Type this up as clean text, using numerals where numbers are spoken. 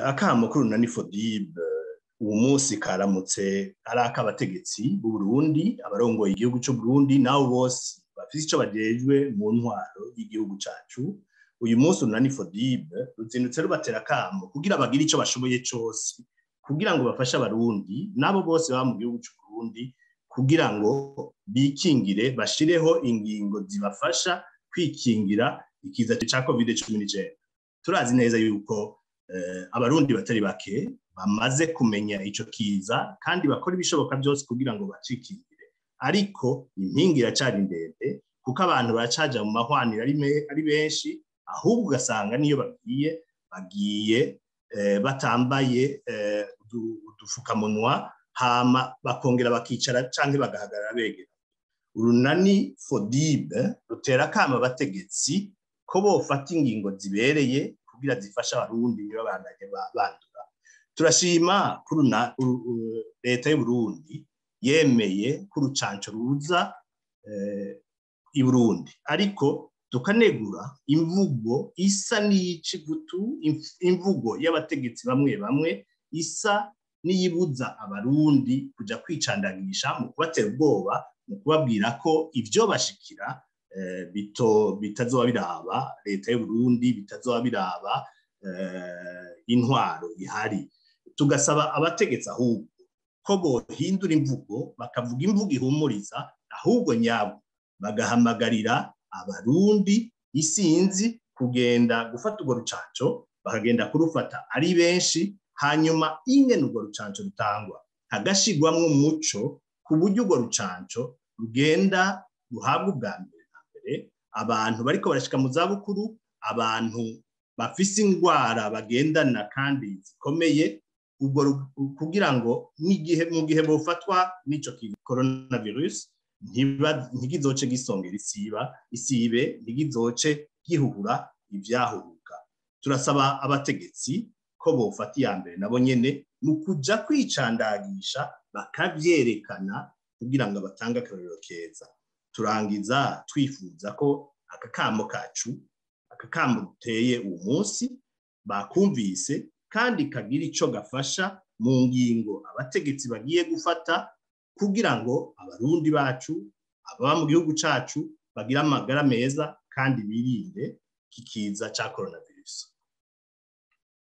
Akamo k'urunani FODIB uwo munsi karamutse ari ak'abategetsi b'u Burundi, abarongoye igihugu cy'u Burundi nabo bose bafise ico bajejwe mu ntwaro y'igihugu cacu. Uyu munsi urunani FODIB ruzindutse rubatera akamo kugira bagire ico bashoboye cose kugira ngo bafashe abarundi nabo bose baba mu gihugu cy'u Burundi kugira ngo bikingire, bashireho ingingo zibafasha kwikingira ikiza ca COVID-19. Turazi neza yuko abarundi batari bake bamaze kumenya ico kiza kandi bakora ibishoboka byose kugira ngo bacikingire, ariko impingi iracari ndende kuko abantu baracaja mu mahwaniro ari benshi, ahubwo ugasanga niyo bagiye batambaye udufukamunwa, hama bakongera bakicara canke bagahagarara begera. Urunani FODIB rutera akamo abategetsi ko bofata ingingo zibereye kugira zifasha abarundi niba bandanye bandura. Turashima leta y'u Burundi yemeye ko urucanco ruza i Burundi, ariko tukanegura imvugo isa n'iyicigutu, imvugo y'abategetsi bamwe bamwe isa niyibuza abarundi kuja kwicandagisha mu kubatera ubwoba, mu kubabwira ko ivyo bashikira bitazoba biraba leta y'u Burundi, bitazoba biraba intwaro ihari. Tugasaba abategetsi ahubwo ko bohindura imvugo, bakavuga imvugo ihumuriza, ahubwo nyabo bagahamagarira abarundi isinzi kugenda gufata urwo rucanco, bakagenda kurufata ari benshi, hanyuma ingene urwo rucanco rutangwa hagashigwamwo umuco ku buryo urwo rucanco rugenda ruhabwa ubwa mbere abantu bariko barashika mu zabukuru, abantu bafise ingwara bagendana kandi zikomeye, kugira ngo mu gihe bofatwa n'ico coronavirus ntigizoce gisongera isibe, ntigizoce gihura ivyahuruka. Turasaba abategetsi ko bofata iya mbere nabo nyene mu kuja kwicandagisha, bakavyerekana kugira ngo batange akarorero keza. Turangiza twifuza ko aka kamo kacu, aka kamo duteye uwo munsi bakumvise kandi kagira ico gafasha mu ngingo abategetsi bagiye gufata kugira ngo abarundi bacu, ababa mu gihugu cacu bagira amagara meza kandi birinde kikiza ca coronavirus.